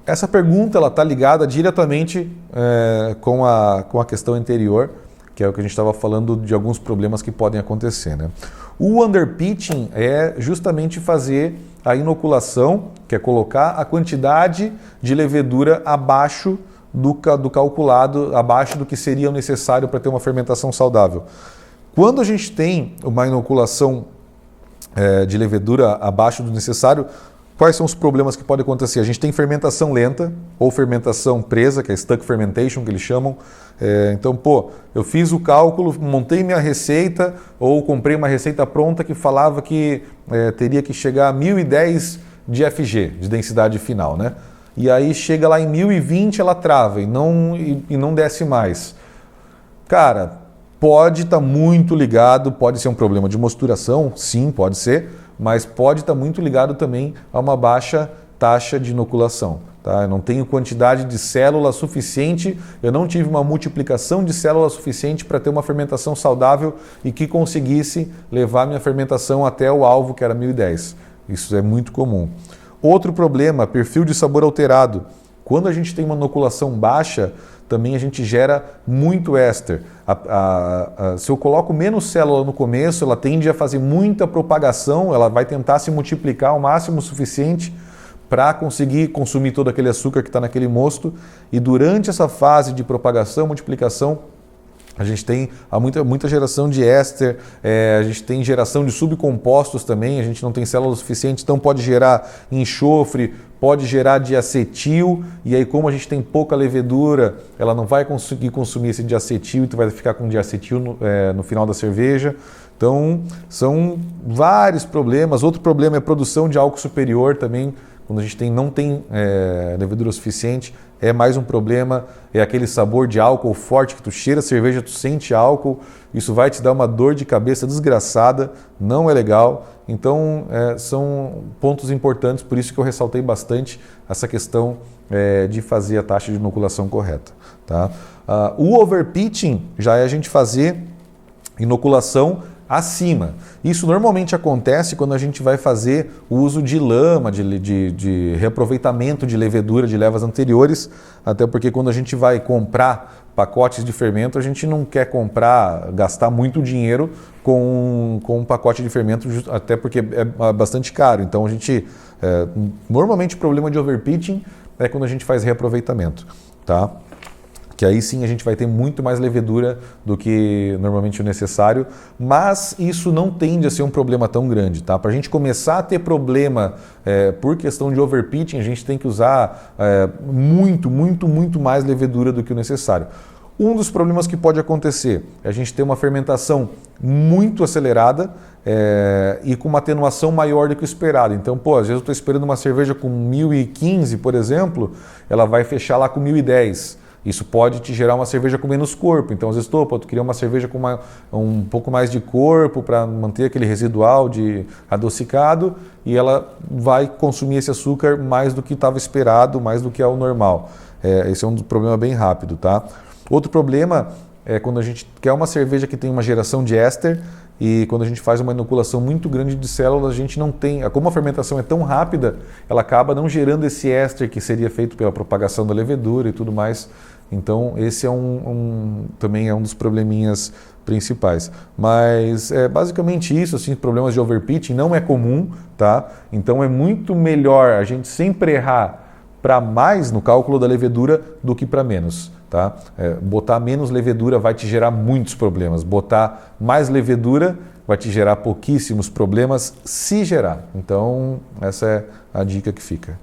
Essa pergunta está ligada diretamente com a questão anterior, que é o que a gente estava falando de alguns problemas que podem acontecer, né? O underpitching é justamente fazer a inoculação, que é colocar a quantidade de levedura abaixo do calculado, abaixo do que seria necessário para ter uma fermentação saudável. Quando a gente tem uma inoculação de levedura abaixo do necessário, quais são os problemas que podem acontecer? A gente tem fermentação lenta ou fermentação presa, que é stuck fermentation, que eles chamam. Então, eu fiz o cálculo, montei minha receita ou comprei uma receita pronta que falava que teria que chegar a 1010 de FG, de densidade final, né? E aí chega lá em 1020, ela trava e não desce mais. Cara, pode estar muito ligado, pode ser um problema de mosturação, sim, pode ser, mas pode estar muito ligado também a uma baixa taxa de inoculação. Tá? Eu não tenho quantidade de célula suficiente, eu não tive uma multiplicação de célula suficiente para ter uma fermentação saudável e que conseguisse levar minha fermentação até o alvo, que era 1010. Isso é muito comum. Outro problema, perfil de sabor alterado. Quando a gente tem uma inoculação baixa, também a gente gera muito éster. Se eu coloco menos célula no começo, ela tende a fazer muita propagação, ela vai tentar se multiplicar ao máximo suficiente para conseguir consumir todo aquele açúcar que está naquele mosto. E durante essa fase de propagação, multiplicação, a gente tem muita geração de éster, a gente tem geração de subcompostos também, a gente não tem célula suficiente, então pode gerar enxofre, pode gerar diacetil, e aí como a gente tem pouca levedura, ela não vai conseguir consumir esse diacetil, e tu vai ficar com diacetil no final da cerveja. Então, são vários problemas. Outro problema é a produção de álcool superior também. Quando a gente não tem levedura suficiente, é mais um problema, é aquele sabor de álcool forte que tu cheira a cerveja, tu sente álcool, isso vai te dar uma dor de cabeça desgraçada, não é legal. Então, são pontos importantes, por isso que eu ressaltei bastante essa questão de fazer a taxa de inoculação correta. Tá? O overpitching já é a gente fazer inoculação acima. Isso normalmente acontece quando a gente vai fazer o uso de lama, de reaproveitamento de levedura de levas anteriores, até porque quando a gente vai comprar pacotes de fermento, a gente não quer gastar muito dinheiro com um pacote de fermento, até porque é bastante caro. Então a gente, normalmente o problema de overpitching é quando a gente faz reaproveitamento, tá? Que aí sim a gente vai ter muito mais levedura do que normalmente o necessário, mas isso não tende a ser um problema tão grande, tá? Para a gente começar a ter problema por questão de overpitching, a gente tem que usar muito mais levedura do que o necessário. Um dos problemas que pode acontecer é a gente ter uma fermentação muito acelerada e com uma atenuação maior do que o esperado. Então, às vezes eu estou esperando uma cerveja com 1015, por exemplo, ela vai fechar lá com 1010. Isso pode te gerar uma cerveja com menos corpo. Então, às vezes, tu queria uma cerveja com um pouco mais de corpo para manter aquele residual de adocicado e ela vai consumir esse açúcar mais do que estava esperado, mais do que é o normal. Esse é um problema bem rápido, tá? Outro problema é quando a gente quer uma cerveja que tem uma geração de éster e quando a gente faz uma inoculação muito grande de células, a gente não tem... Como a fermentação é tão rápida, ela acaba não gerando esse éster que seria feito pela propagação da levedura e tudo mais. Então, esse também é um dos probleminhas principais. Mas é basicamente isso, assim, problemas de overpitching não é comum, tá? Então, é muito melhor a gente sempre errar para mais no cálculo da levedura do que para menos. Tá? Botar menos levedura vai te gerar muitos problemas. Botar mais levedura vai te gerar pouquíssimos problemas, se gerar. Então, essa é a dica que fica.